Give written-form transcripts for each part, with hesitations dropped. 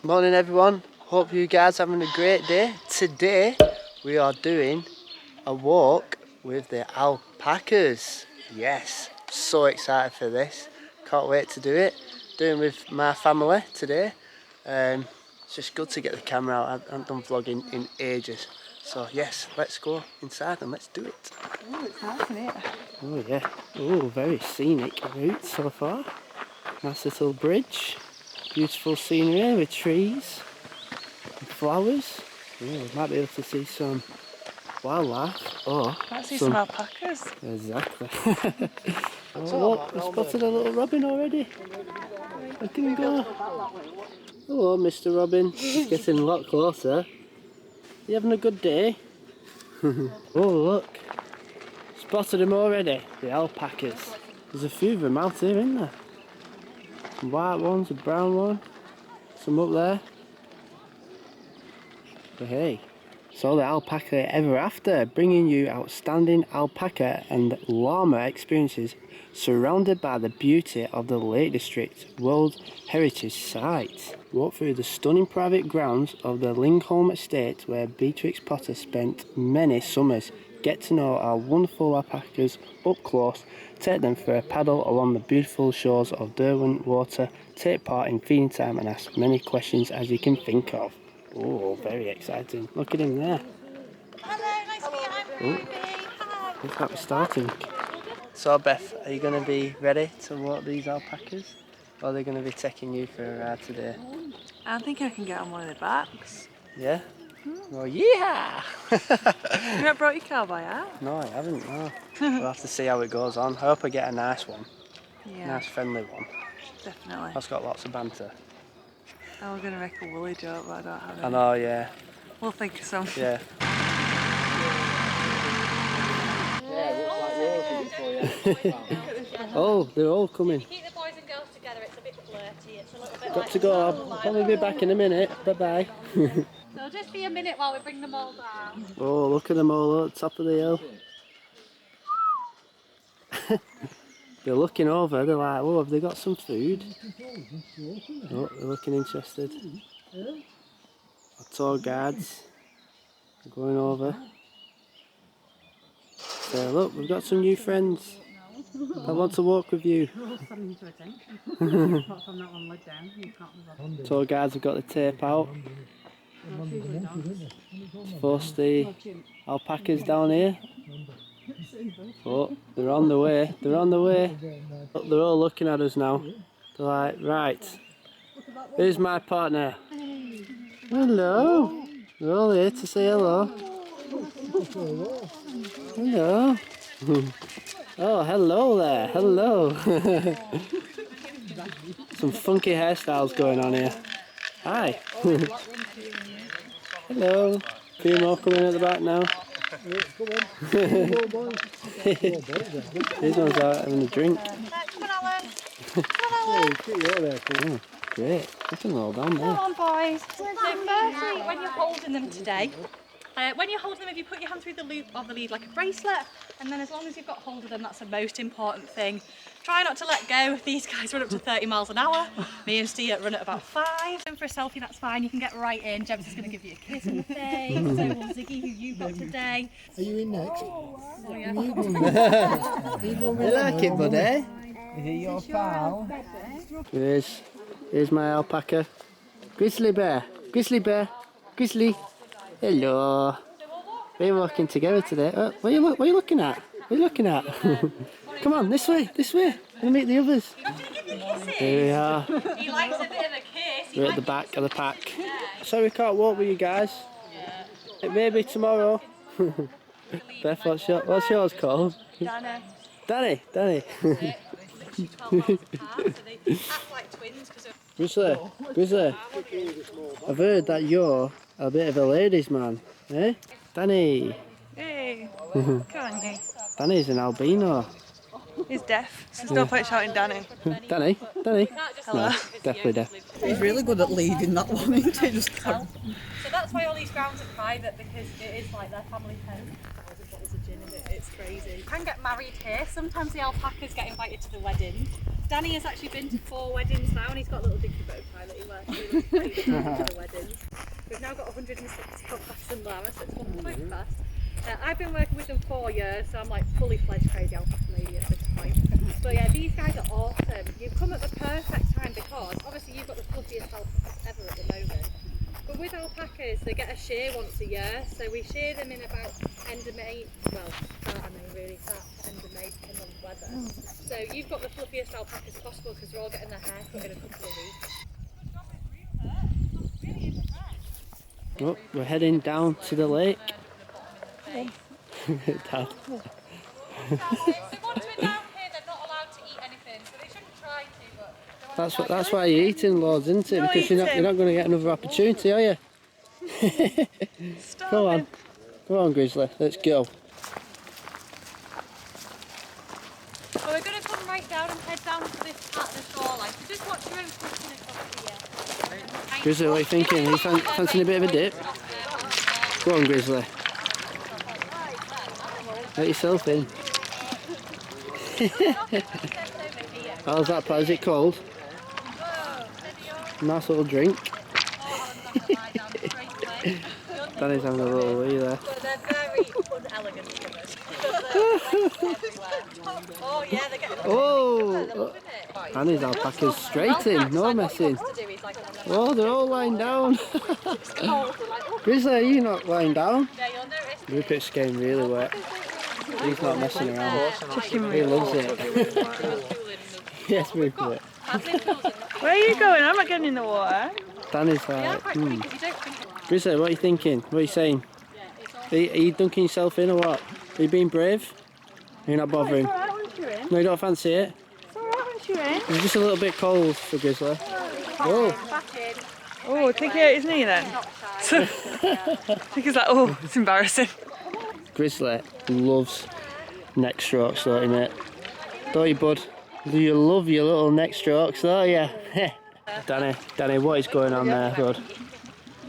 Morning everyone, hope you guys are having a great day. Today we are doing a walk with the alpacas. Yes, so excited for this, can't wait to do it. Doing with my family today. It's just good to get the camera out, I haven't done vlogging in ages. So yes, let's go inside and let's do it. Oh, it's nice, isn't it? Oh yeah, oh very scenic route so far. Nice little bridge, beautiful scenery with trees and flowers. Yeah, we might be able to see some wildlife. Oh, Might see some alpacas. Exactly. Oh look, we spotted a little robin already. Look at him go. Hello Mr. Robin, he's getting a lot closer. You having a good day? Oh look, spotted him already, the alpacas. There's a few of them out here, isn't there? Some white ones, a brown one, some up there. But hey, so the Alpaca ever after, bringing you outstanding alpaca and llama experiences surrounded by the beauty of the Lake District World Heritage Site. Walk through the stunning private grounds of the Lingholm Estate where Beatrix Potter spent many summers. Get to know our wonderful alpacas up close, take them for a paddle along the beautiful shores of Derwent Water, take part in feeding time and ask many questions as you can think of. Oh, very exciting. Look at him there. Hello, nice to meet you. I'm Ruby. Hi. Looks like we're starting. So Beth, are you going to be ready to walk these alpacas? Or are they going to be taking you for a ride today? I think I can get on one of the backs. Yeah? Oh yeah! You not brought your cowboy out? No, I haven't, no. We'll have to see how it goes on. I hope I get a nice one. Yeah. Nice friendly one. Definitely. That's got lots of banter. I was going to make a woolly joke, but I don't have it. I know, yeah. We'll think of something. Yeah. Oh, they're all coming. Keep the boys and girls together, it's a bit flirty, it's a little bit Got like to go, I'll probably be back in a minute. Bye bye. So just be a minute while we bring them all down. Oh, look at them all at the top of the hill. They're looking over, they're like, oh, have they got some food? Oh, they're looking interested. Our tour guides are going over. So look, we've got some new friends. I want to walk with you. Tour guides have got the tape out. Post the alpacas down here. Oh, they're on the way, they're on the way. Look, they're all looking at us now. They're like, right, who's my partner? Hello. They're all here to say hello. Hello. Oh, hello there, hello. Some funky hairstyles going on here. Hi. Hello. A few more coming at the back now. These ones are having a drink. Come on, Alan. Oh, great. Look at them all down there. Come on, boys. So firstly, when you're holding them today, when you're holding them, if you put your hand through the loop of the lead like a bracelet, and then as long as you've got hold of them, that's the most important thing. Try not to let go. These guys run up to 30 miles an hour. Me and Stuart run at about 5. And for a selfie, that's fine. You can get right in. Jeb's is going to give you a kiss on the face. So will Ziggy, who you got today. Are you in next? Oh, yeah. You like it, buddy? Is it your pal? Here's my alpaca. Grizzly bear, grizzly bear, grizzly. Hello. We're walking together today. Oh, what are you looking at? What are you looking at? Come on, this way, this way. We'll meet the others. Here we are. He likes a bit of a kiss. We're at the back of the pack. Sorry we can't walk with you guys. Maybe tomorrow. Beth, what's yours called? Dana. Danny. Literally 12 miles apart, so they act like twins because of... Grizzly, I've heard that you're a bit of a ladies' man, eh? Danny. Hey. Come on, you. Danny's an albino. He's deaf, so don't put shouting Danny. Danny? Hello. No, definitely deaf. He's really good at leading that one, isn't he? Just So that's why all these grounds are private, because it is like their family home. It's crazy. You can get married here. Sometimes the alpacas get invited to the wedding. Danny has actually been to 4 weddings now, and he's got a little dicky bow tie that he wears really for the weddings. We've now got 160 alpacas and llamas, so it's gone quite fast. I've been working with them 4 years, so I'm like fully fledged crazy alpaca lady at this point. But yeah, these guys are awesome. You've come at the perfect time because obviously you've got the fluffiest alpacas ever at the moment. But with alpacas, they get a shear once a year, so we shear them in about end of May, well, start of May really, start end of May, depending on the weather. So you've got the fluffiest alpacas possible because they're all getting their hair cut in a couple of weeks. Oh, we're heading down to the lake. Dad. So once we're down here, they're not allowed to eat anything, so they shouldn't try to, but... That's why you're eating loads, isn't it? Because you're not going to get another opportunity, are you? Go on. Go on, Grizzly. Let's go. Well, we're going to come right down and head down to this part of the shoreline, so just watch your own footing across here. Grizzly, what are you thinking? Are you fancying a bit of a dip? Go on, Grizzly. Let yourself in. How's that, Pat? Is it cold? Nice little drink. Danny's having a little wee there. But they're very unelegant swimmers. Oh yeah, they're getting Oh! Danny's alpacas straight in, no messing. Oh, they're all lying down. Grizzly, are you not lying down? Yeah, you'll notice. Rupert's getting really wet. He's not messing around. He loves it. Yes, Rupert. Where are you going? I'm not getting in the water. Danny's like, Grizzly, what are you thinking? What are you saying? Are you dunking yourself in or what? Are you being brave? Are you not bothering? It's alright once you're in. No, you don't fancy it? It's alright once you're in. It's just a little bit cold for Grizzly. Oh, Oh, take it out his knee then. I think he's like, oh, it's embarrassing. Grizzly loves neck strokes, don't you, mate? Don't you, bud? Do you love your little neck strokes, don't you? Danny, what is going on there, bud?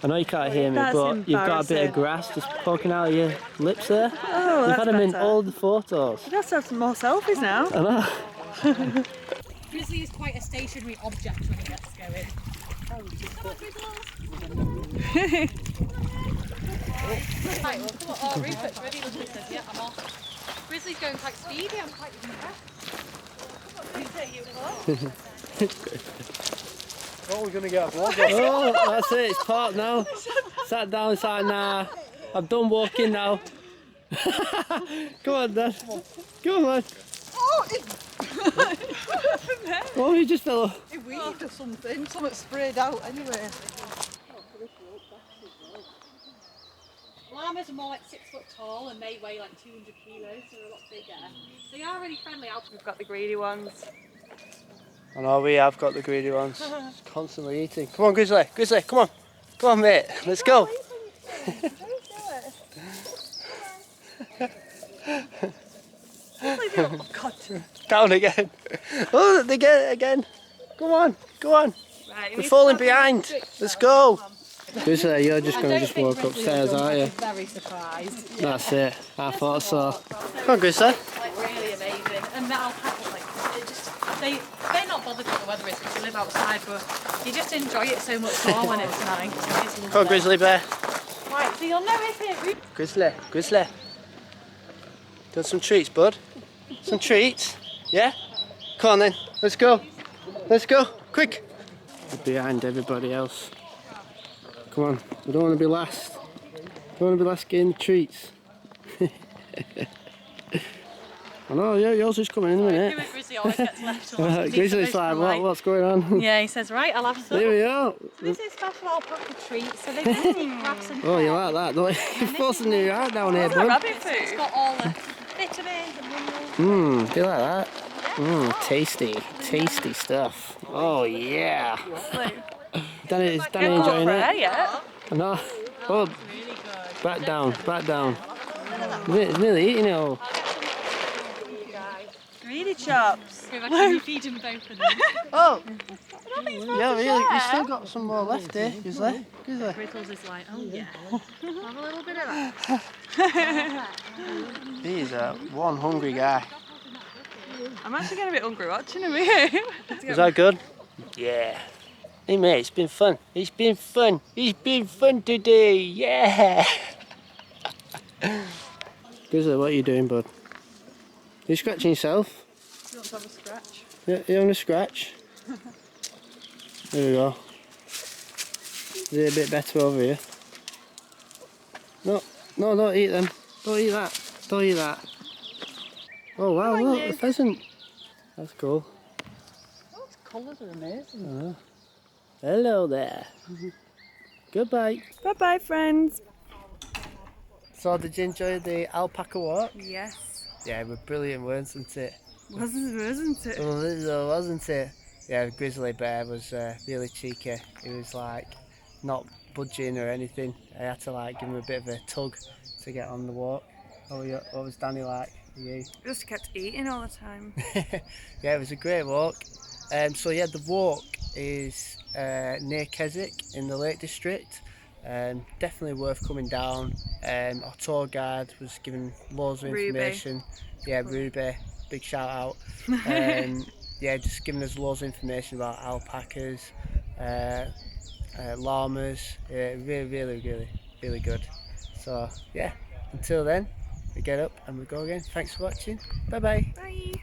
I know you can't hear me, That's but you've got a bit of grass just poking out of your lips there. Oh, You've that's had them in better. all the photos. We'd have to have some more selfies now. I know. Grizzly is quite a stationary object when he gets going. Come on, right, well, come on. Oh, Rupert's ready. Look, he says, yeah, I'm off. Grizzly's going quite speedy. I'm quite impressed. Oh, we're going to get a vlog. Oh, that's it, it's parked now. Sat down, it's like, nah, I'm done walking now. Come on, Dad. Come on, man. Oh, you just fell off. A weed or something sprayed out anyway. Llamas are more like 6 foot tall and they weigh like 200 kilos, so they're a lot bigger. They are really friendly. We've got the greedy ones. I know, we have got the greedy ones. Just constantly eating. Come on, Grizzly, Grizzly, come on. Come on, mate, let's go. Oh, God. Down again. Oh, they get it again. Go on, go on. Right, We're falling behind. Let's go. Grizzly, you're just going to just walk upstairs, aren't you? Very surprised. That's it. I thought so. Come on, Grizzly. Like really amazing. And the alpacas, like, they're not bothered what the weather is because they live outside, but you just enjoy it so much more when it's nice. It's Come on, Grizzly bear. Right, so you'll notice it. Grizzly, Grizzly. Got some treats, bud? Some treats? Yeah? Come on then, let's go. Let's go, quick. We're behind everybody else. Come on, we don't want to be last. Don't want to be last getting the treats. I know, yeah, yours is coming in a minute. Grizzly always gets left alone. Grizzly's like, what's going on? Yeah, he says, right, I'll have some. Here we are. This is special alpaca treats, so they just eat grass and Oh, you like that, don't you? You're forcing you out down here, bud. Rabbit It's food. got all the vitamins and minerals. Do you like that? Tasty, tasty stuff. Oh yeah. Danny, is Danny enjoying it? Yeah. No. Oh, back down, back down. It's nearly eating it all. Greedy chops. Can you feed him both of them? Oh. Yeah, really. You still got some more left here, Grizzly. Grizzly. Rickles is like, oh yeah. Have a little bit of that. He's one hungry guy. I'm actually getting a bit hungry watching him here. Is that good? Yeah. Hey mate, it's been fun. It's been fun. It's been fun today. Yeah. Grizzly, what are you doing, bud? You scratching yourself? You want to have a scratch? Yeah, you want a scratch? There we go. Is it a bit better over here? No, no, don't eat them. Don't eat that. Don't eat that. Oh wow, look, a pheasant. That's cool. Oh, its colours are amazing. Hello there. Goodbye. Bye bye, friends. So, did you enjoy the alpaca walk? Yes. Yeah, it was brilliant, wasn't it? Wasn't it? Wasn't it? Yeah, the grizzly bear was really cheeky. He was like not budging or anything. I had to like give him a bit of a tug to get on the walk. What was Danny like? You? Just kept eating all the time. Yeah, it was a great walk. So yeah, the walk is near Keswick in the Lake District. Definitely worth coming down. Our tour guide was giving loads of information. Yeah, Ruby, big shout out. Yeah, just giving us loads of information about alpacas, llamas. Yeah, really good. So yeah, until then, we get up and we go again. Thanks for watching. Bye bye. Bye.